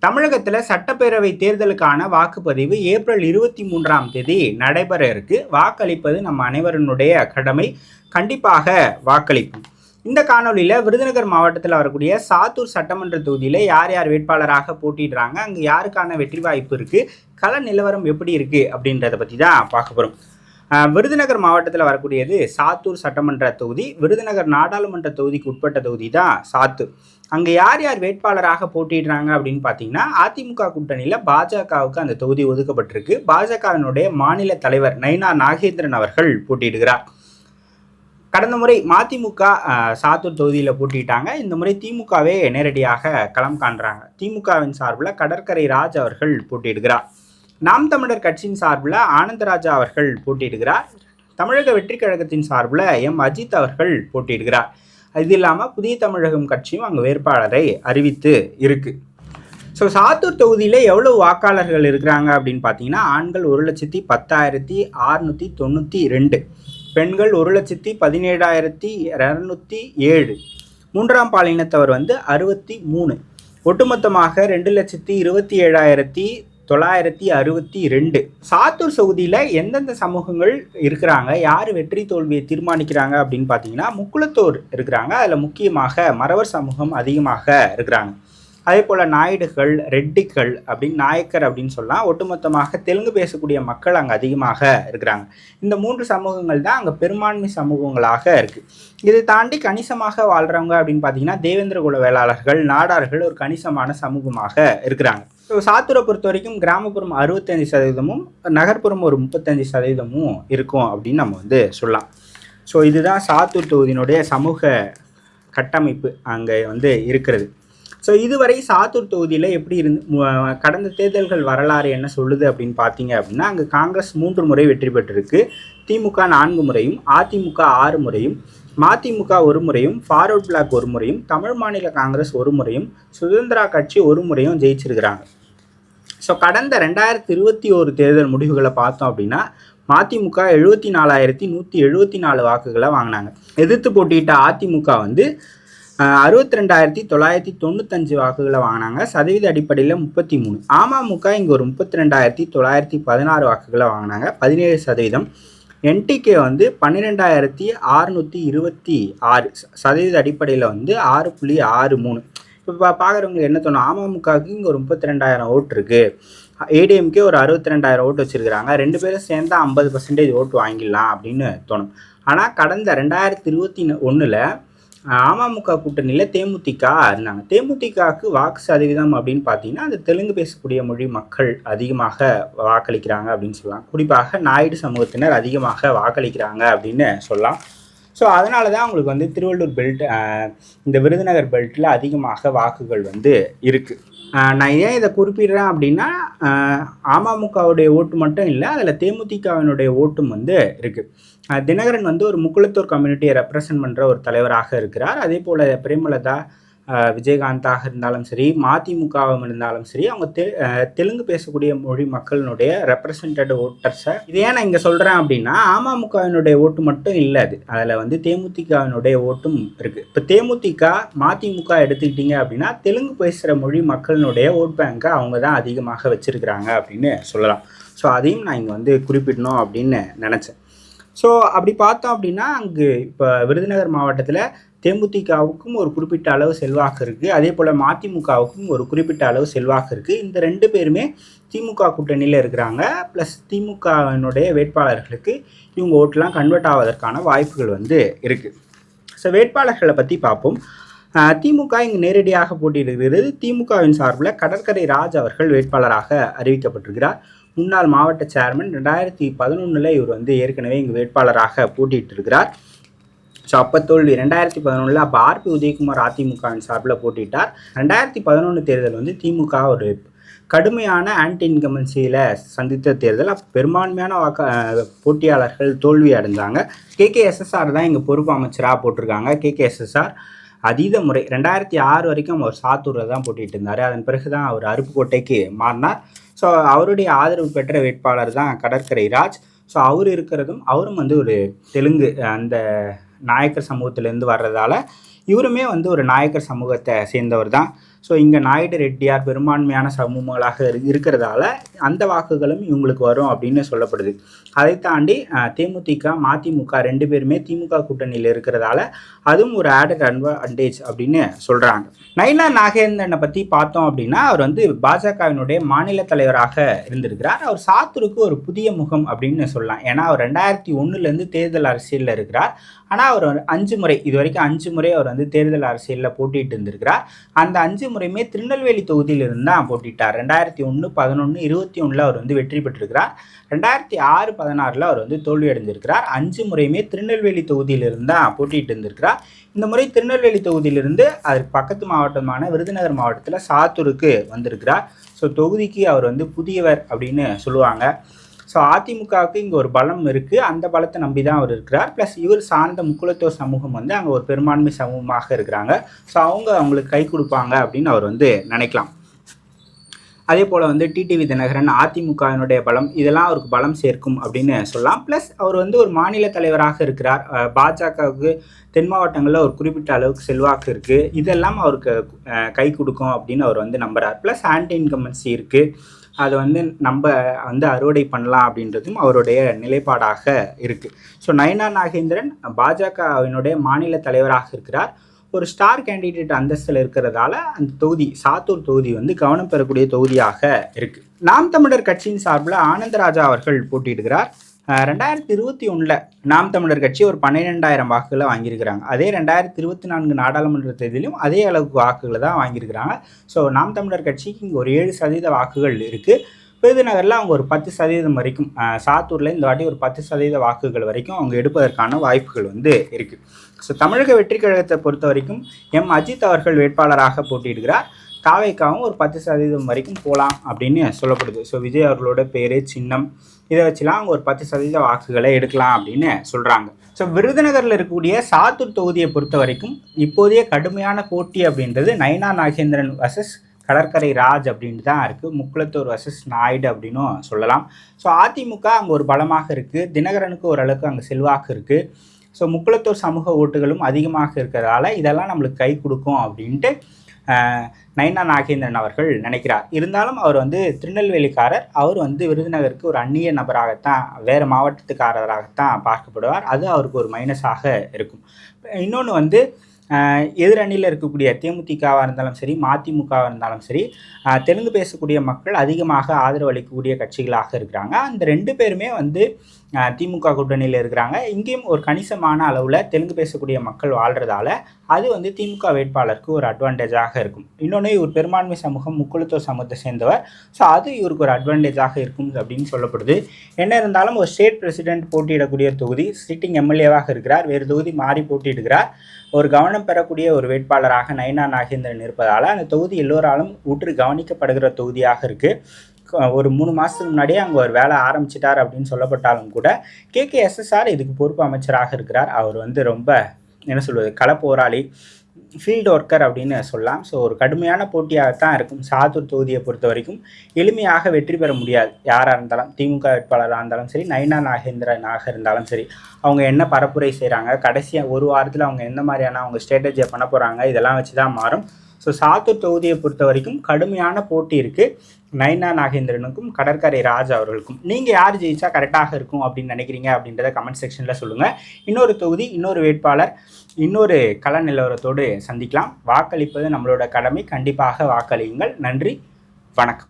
தமிழகத்தில் சட்டப்பேரவை தேர்தலுக்கான வாக்குப்பதிவு ஏப்ரல் 23ஆம் தேதி நடைபெற இருக்கு. வாக்களிப்பது நம்ம அனைவருடைய கடமை. கண்டிப்பாக வாக்களிப்போம். இந்த காணொலியில் விருதுநகர் மாவட்டத்தில் வரக்கூடிய சாத்தூர் சட்டமன்ற தொகுதியில் யார் யார் வேட்பாளராக போட்டிடுறாங்க, அங்கே யாருக்கான வெற்றி வாய்ப்பு இருக்குது, கள நிலவரம் எப்படி இருக்குது அப்படின்றத பற்றி தான் பார்க்க போகிறோம். விருதுநகர் மாவட்டத்தில் வரக்கூடியது சாத்தூர் சட்டமன்ற தொகுதி. விருதுநகர் நாடாளுமன்ற தொகுதிக்கு உட்பட்ட தொகுதி தான் சாத்தூர். அங்கே யார் யார் வேட்பாளராக போட்டிடுறாங்க அப்படின்னு பார்த்தீங்கன்னா, அதிமுக கூட்டணியில் பாஜகவுக்கு அந்த தொகுதி ஒதுக்கப்பட்டிருக்கு. பாஜகவினுடைய மாநில தலைவர் நயினா நாகேந்திரன் அவர்கள் போட்டியிடுகிறார். கடந்த முறை மதிமுக சாத்தூர் தொகுதியில் போட்டிட்டாங்க. இந்த முறை திமுகவே நேரடியாக களம் காண்றாங்க. திமுகவின் சார்பில் கடற்கரை ராஜ் அவர்கள் போட்டியிடுகிறார். நாம் தமிழர் கட்சியின் சார்பில் ஆனந்தராஜா அவர்கள் போட்டியிடுகிறார். தமிழக வெற்றி கழகத்தின் சார்பில் எம் அஜித் அவர்கள் போட்டியிடுகிறார். இது இல்லாமல் புதிய தமிழகம் கட்சியும் அங்கே வேட்பாளரை அறிவித்து இருக்கு. ஸோ சாத்தூர் தொகுதியில் எவ்வளவு வாக்காளர்கள் இருக்கிறாங்க அப்படின்னு பார்த்தீங்கன்னா, ஆண்கள் 1,10,692, பெண்கள் 1,17,207, மூன்றாம் பாலினத்தவர் 63. ஒட்டுமொத்தமாக 2,27,962. சாத்தூர் தொகுதியில் எந்தெந்த சமூகங்கள் இருக்கிறாங்க, யார் வெற்றி தோல்வியை தீர்மானிக்கிறாங்க அப்படின்னு பார்த்தீங்கன்னா, முக்குளத்தோர் இருக்கிறாங்க. அதில் முக்கியமாக மறவர் சமூகம் அதிகமாக இருக்கிறாங்க. அதே போல் நாயுடுகள், ரெட்டிகள் அப்படின்னு நாயக்கர் அப்படின்னு சொல்லலாம். ஒட்டுமொத்தமாக தெலுங்கு பேசக்கூடிய மக்கள் அங்கே அதிகமாக இருக்கிறாங்க. இந்த 3 சமூகங்கள் தான் அங்கே பெரும்பான்மை சமூகங்களாக இருக்குது. இதை தாண்டி கணிசமாக வாழ்கிறவங்க அப்படின்னு பார்த்தீங்கன்னா, தேவேந்திர குல வேளாளர்கள், நாடார்கள் ஒரு கணிசமான சமூகமாக இருக்கிறாங்க. ஸோ சாத்தூரை பொறுத்த வரைக்கும் கிராமப்புறம் 65%, நகர்ப்புறம் ஒரு 35% இருக்கும் அப்படின்னு நம்ம சொல்லலாம். ஸோ இதுதான் சாத்தூர் தொகுதியினுடைய சமூக கட்டமைப்பு அங்கே இருக்கிறது. ஸோ இதுவரை சாத்தூர் தொகுதியில் எப்படி கடந்த தேர்தல்கள் வரலாறு என்ன சொல்லுது அப்படின்னு பார்த்தீங்க அப்படின்னா, அங்கே காங்கிரஸ் 3 முறை வெற்றி பெற்றிருக்கு. திமுக 4 முறையும், அதிமுக 6 முறையும், மதிமுக 1 முறையும், ஃபார்வர்ட் பிளாக் 1 முறையும், தமிழ் மாநில காங்கிரஸ் 1 முறையும், சுதந்திரா கட்சி 1 முறையும் ஜெயிச்சிருக்கிறாங்க. ஸோ கடந்த 2021 தேர்தல் முடிவுகளை பார்த்தோம் அப்படின்னா, மதிமுக 74,174 வாக்குகளை வாங்கினாங்க. எதிர்த்து போட்டியிட்ட அதிமுக 62,995 வாக்குகளை வாங்கினாங்க. சதவீத அடிப்படையில் 33. அமமுக இங்கே ஒரு 32,916 வாக்குகளை வாங்கினாங்க, 17%. என்டிகே 12,626, சதவீத அடிப்படையில் 6.63. இப்போ பார்க்குறவங்களுக்கு என்ன தோணும், அமமுகவுக்கு இங்கே ஒரு 32,000 ஓட்டு இருக்குது, ஏடிஎம்கே ஒரு 62,000 ஓட்டு வச்சுருக்கிறாங்க, 2 பேரும் சேர்ந்தா 50% ஓட்டு வாங்கிடலாம் அப்படின்னு தோணும். ஆனால் கடந்த 2021 அமமுக கூட்டணியில் தேமுதிக இருந்தாங்க. தேமுதிகவுக்கு வாக்கு சதவீதம் அப்படின்னு பார்த்தீங்கன்னா, அந்த தெலுங்கு பேசக்கூடிய மொழி மக்கள் அதிகமாக வாக்களிக்கிறாங்க அப்படின்னு சொல்லலாம். குறிப்பாக நாயுடு சமூகத்தினர் அதிகமாக வாக்களிக்கிறாங்க அப்படின்னு சொல்லலாம். ஸோ அதனால தான் அவங்களுக்கு திருவள்ளூர் பெல்ட், இந்த விருதுநகர் பெல்ட்டில் அதிகமாக வாக்குகள் இருக்குது. நான் ஏன் இதை குறிப்பிடுறேன் அப்படின்னா, அமமுகவுடைய ஓட்டு மட்டும் இல்லை, அதில் தேமுதிகவினுடைய ஓட்டும் இருக்குது. தினகரன் ஒரு முக்குளத்தூர் கம்யூனிட்டியை ரெப்ரசன்ட் பண்ணுற ஒரு தலைவராக இருக்கிறார். அதே போல் பிரேமலதா, விஜயகாந்தாக இருந்தாலும் சரி, மதிமுகவும் இருந்தாலும் சரி, அவங்க தெலுங்கு பேசக்கூடிய மொழி மக்களினுடைய ரெப்ரசன்டட் ஓட்டர்ஸை. இது ஏன் நான் இங்கே சொல்கிறேன் அப்படின்னா, அமமுகவினுடைய ஓட்டு மட்டும் இல்லை, அதில் தேமுதிகவினுடைய ஓட்டும் இருக்குது. இப்போ தேமுதிக, மதிமுக எடுத்துக்கிட்டீங்க அப்படின்னா, தெலுங்கு பேசுகிற மொழி மக்களினுடைய ஓட் பேங்கை அவங்க தான் அதிகமாக வச்சுருக்கிறாங்க அப்படின்னு சொல்லலாம். ஸோ அதையும் நான் இங்கே குறிப்பிடணும் அப்படின்னு நினச்சேன். ஸோ அப்படி பார்த்தோம் அப்படின்னா, அங்கு இப்போ விருதுநகர் மாவட்டத்தில் தேமுதிகவுக்கும் ஒரு குறிப்பிட்ட அளவு செல்வாக்கு இருக்குது. அதே போல் மதிமுகவுக்கும் ஒரு குறிப்பிட்ட அளவு செல்வாக்கு இருக்குது. இந்த 2 பேருமே திமுக கூட்டணியில் இருக்கிறாங்க. ப்ளஸ் திமுகவினுடைய வேட்பாளர்களுக்கு இவங்க ஓட்டெலாம் கன்வெர்ட் ஆவதற்கான வாய்ப்புகள் இருக்குது. ஸோ வேட்பாளர்களை பற்றி பார்ப்போம். திமுக இங்கு நேரடியாக போட்டியிடுகிறது. திமுகவின் சார்பில் கடற்கரை ராஜ் அவர்கள் வேட்பாளராக அறிவிக்கப்பட்டிருக்கிறார். முன்னாள் மாவட்ட சேர்மன். 2011 இவர் ஏற்கனவே இங்கு வேட்பாளராக போட்டியிட்டு இருக்கிறார். ஸோ அப்போ தோல்வி. 2011 அப்போ ஆர்பி உதயகுமார் அதிமுகவின் சார்பில் போட்டிட்டார். 2011 தேர்தல் திமுக ஒரு கடுமையான ஆன்டி இன்கம்பன்சியில் சந்தித்த தேர்தல். அப்போ பெரும்பான்மையான போட்டியாளர்கள் தோல்வி அடைஞ்சாங்க. KKSSR தான் இங்கே பொறுப்பு அமைச்சராக போட்டிருக்காங்க. KKSSR அதீத முறை 2006 வரைக்கும் அவர் சாத்தூரில் தான் போட்டிட்டு இருந்தார். அதன் பிறகு தான் அவர் அருப்புக்கோட்டைக்கு மாறினார். ஸோ அவருடைய ஆதரவு பெற்ற வேட்பாளர் தான் கடற்கரை ராஜ். ஸோ அவர் இருக்கிறதும் அவரும் ஒரு தெலுங்கு அந்த நாயக்கர் சமூகத்திலேருந்து வர்றதால இவருமே ஒரு நாயக்கர் சமூகத்தை சேர்ந்தவர் தான். ஸோ இங்கே நாயுடு ரெட்டியார் பெரும்பான்மையான சமூகங்களாக இருக்கிறதால அந்த வாக்குகளும் இவங்களுக்கு வரும் அப்படின்னு சொல்லப்படுது. அதை தாண்டி தேமுதிக மதிமுக 2 பேருமே திமுக கூட்டணியில் இருக்கிறதால அதுவும் ஒரு ஆடட் அட்வான்டேஜ் அப்படின்னு சொல்கிறாங்க. நயினார் நாகேந்திரனை பற்றி பார்த்தோம் அப்படின்னா அவர் வந்து பாஜகவினுடைய மாநில தலைவராக இருந்திருக்கிறார். அவர் சாத்தூருக்கு ஒரு புதிய முகம் அப்படின்னு சொல்லலாம். ஏன்னா அவர் 2001 தேர்தல் அரசியலில் இருக்கிறார். ஆனால் அவர் 5 முறை இது வரைக்கும் 5 முறை அவர் வந்து தேர்தல் அரசியலில் போட்டிட்டு இருந்திருக்கிறார். அந்த 5 முறையுமே திருநெல்வேலி தொகுதியிலிருந்து தான் போட்டிட்டார். 2001, 11, 21 அவர் வந்து வெற்றி பெற்றிருக்கிறார். 2006, 16 அவர் வந்து தோல்வி அடைந்திருக்கிறார். 5 முறையுமே திருநெல்வேலி தொகுதியிலிருந்து தான் போட்டிட்டு இருந்திருக்கிறார். இந்த முறை திருநெல்வேலி தொகுதியிலிருந்து அதற்கு பக்கத்து மாவட்டமான விருதுநகர் மாவட்டத்தில் சாத்தூருக்கு வந்திருக்கிறார். ஸோ தொகுதிக்கு அவர் வந்து புதியவர் அப்படின்னு சொல்லுவாங்க. ஸோ அதிமுகவுக்கு இங்கே ஒரு பலம் இருக்குது. அந்த பலத்தை நம்பி தான் அவர் இருக்கிறார். ப்ளஸ் இவர் சார்ந்த முக்குலத்தோர் சமூகம் வந்து அங்கே ஒரு பெரும்பான்மை சமூகமாக இருக்கிறாங்க. ஸோ அவங்களுக்கு கை கொடுப்பாங்க அப்படின்னு அவர் வந்து நினைக்கலாம். அதே போல் வந்து டிடிவி தினகரன் அதிமுகவினுடைய பலம் இதெல்லாம் அவருக்கு பலம் சேர்க்கும் அப்படின்னு சொல்லலாம். ப்ளஸ் அவர் வந்து ஒரு மாநில தலைவராக இருக்கிறார். பாஜகவுக்கு தென் மாவட்டங்களில் ஒரு குறிப்பிட்ட அளவுக்கு செல்வாக்கு இருக்குது. இதெல்லாம் அவருக்கு கை கொடுக்கும் அப்படின்னு அவர் வந்து நம்புகிறார். ப்ளஸ் ஆன்டி இன்கம்பன்சி இருக்குது. அதை வந்து நம்ம வந்து அறுவடை பண்ணலாம் அப்படின்றதும் அவருடைய நிலைப்பாடாக இருக்குது. ஸோ நயினார் நாகேந்திரன் பாஜகவினுடைய மாநில தலைவராக இருக்கிறார். ஒரு ஸ்டார் கேண்டிடேட் அந்தஸ்தில் இருக்கிறதால அந்த தொகுதி சாத்தூர் தொகுதி வந்து கவனம் பெறக்கூடிய தொகுதியாக இருக்குது. நாம் தமிழர் கட்சியின் சார்பில் ஆனந்தராஜா அவர்கள் போட்டியிடுகிறார். 2021 நாம் தமிழர் கட்சி ஒரு 12,000 வாக்குகளை வாங்கியிருக்கிறாங்க. அதே 2024 நாடாளுமன்ற தேர்தலிலும் அதே அளவுக்கு வாக்குகளை தான் வாங்கியிருக்கிறாங்க. ஸோ நாம் தமிழர் கட்சிக்கு இங்கே ஒரு 7% வாக்குகள் இருக்குது. விருதுநகரில் அவங்க ஒரு 10% வரைக்கும், சாத்தூரில் இந்த வாட்டி ஒரு 10% வாக்குகள் வரைக்கும் அவங்க எடுப்பதற்கான வாய்ப்புகள் வந்து இருக்குது. ஸோ தமிழக வெற்றி கழகத்தை பொறுத்த வரைக்கும் அஜித் அவர்கள் வேட்பாளராக போட்டியிடுகிறார். தாவேக்காவும் ஒரு 10% வரைக்கும் போகலாம் அப்படின்னு சொல்லப்படுது. ஸோ விஜய் அவர்களோட பேர், சின்னம் இதை வச்சுலாம் அவங்க ஒரு 10% வாக்குகளை எடுக்கலாம் அப்படின்னு சொல்கிறாங்க. ஸோ விருதுநகரில் இருக்கக்கூடிய சாத்தூர் தொகுதியை பொறுத்த வரைக்கும் இப்போதைய கடுமையான போட்டி அப்படின்றது நயினார் நாகேந்திரன் வர்சஸ் கடற்கரை ராஜ் அப்படின்ட்டு தான் இருக்குது. முக்குலத்தூர் வர்சஸ் நாயுடு அப்படின்னும் சொல்லலாம். ஸோ அதிமுக அங்கே ஒரு பலமாக இருக்குது. தினகரனுக்கு ஓரளவுக்கு அங்கே செல்வாக்கு இருக்குது. ஸோ முக்குலத்தூர் சமூக ஓட்டுகளும் அதிகமாக இருக்கிறதால இதெல்லாம் நம்மளுக்கு கை கொடுக்கும் அப்படின்ட்டு நயினார் நாகேந்திரன் அவர்கள் நினைக்கிறார். இருந்தாலும் அவர் வந்து திருநெல்வேலிக்காரர். அவர் வந்து விருதுநகருக்கு ஒரு அந்நிய நபராகத்தான், வேறு மாவட்டத்துக்காரராகத்தான் பார்க்கப்படுவார். அது அவருக்கு ஒரு மைனஸாக இருக்கும். இன்னொன்று வந்து எதிரணியில் இருக்கக்கூடிய தேமுதிகவாக இருந்தாலும் சரி, மதிமுகவாக இருந்தாலும் சரி, தெலுங்கு பேசக்கூடிய மக்கள் அதிகமாக ஆதரவு அளிக்கக்கூடிய கட்சிகளாக இருக்கிறாங்க. அந்த 2 பேருமே வந்து திமுக கூட்டணியில் இருக்கிறாங்க. இங்கேயும் ஒரு கணிசமான அளவில் தெலுங்கு பேசக்கூடிய மக்கள் வாழ்கிறதால அது வந்து திமுக வேட்பாளருக்கு ஒரு அட்வான்டேஜாக இருக்கும். இன்னொன்று இவர் பெரும்பான்மை சமூகம் முக்குலத்தோர் சமூகத்தை சேர்ந்தவர். ஸோ அது இவருக்கு ஒரு அட்வான்டேஜாக இருக்கும் அப்படின்னு சொல்லப்படுது. என்ன இருந்தாலும் ஒரு ஸ்டேட் பிரசிடென்ட் போட்டியிடக்கூடிய தொகுதி, சிட்டிங் எம்எல்ஏவாக இருக்கிறார், வேறு தொகுதி மாறி போட்டியிடுகிறார். ஒரு கவனம் பெறக்கூடிய ஒரு வேட்பாளராக நயினார் நாகேந்திரன் இருப்பதால் அந்த தொகுதி எல்லோராலும் ஊற்று கவனிக்கப்படுகிற தொகுதியாக இருக்குது. ஒரு 3 மாதத்துக்கு முன்னாடியே அங்கே ஒரு வேலை ஆரம்பிச்சிட்டார் அப்படின்னு சொல்லப்பட்டாலும் கூட கேகேஎஸ்எஸ்ஆர் இதுக்கு பொறுப்பு அமைச்சராக இருக்கிறார். அவர் வந்து ரொம்ப என்ன சொல்வது, களப்போராளி, ஃபீல்டு ஒர்க்கர் அப்படின்னு சொல்லலாம். ஸோ ஒரு கடுமையான போட்டியாகத்தான் இருக்கும். சாத்தூர் தொகுதியை பொறுத்த வரைக்கும் எளிமையாக வெற்றி பெற முடியாது. யாராக இருந்தாலும், திமுக வேட்பாளராக இருந்தாலும் சரி, நயினார் நாகேந்திரனாக இருந்தாலும் சரி, அவங்க என்ன பரப்புரை செய்கிறாங்க, கடைசியாக ஒரு வாரத்தில் அவங்க எந்த மாதிரியான அவங்க ஸ்ட்ராட்டஜியை பண்ண போகிறாங்க, இதெல்லாம் வச்சு தான் மாறும். ஸோ சாத்தூர் தொகுதியை பொறுத்த வரைக்கும் கடுமையான போட்டி இருக்குது நயினார் நாகேந்திரனுக்கும் கடற்கரை ராஜ் அவர்களுக்கும். நீங்கள் யார் ஜெயிச்சா கரெக்டாக இருக்கும் அப்படின்னு நினைக்கிறீங்க அப்படின்றத கமெண்ட் செக்ஷனில் சொல்லுங்கள். இன்னொரு தொகுதி, இன்னொரு வேட்பாளர், இன்னொரு கள நிலவரத்தோடு சந்திக்கலாம். வாக்களிப்பது நம்மளோட கடமை. கண்டிப்பாக வாக்களியுங்கள். நன்றி, வணக்கம்.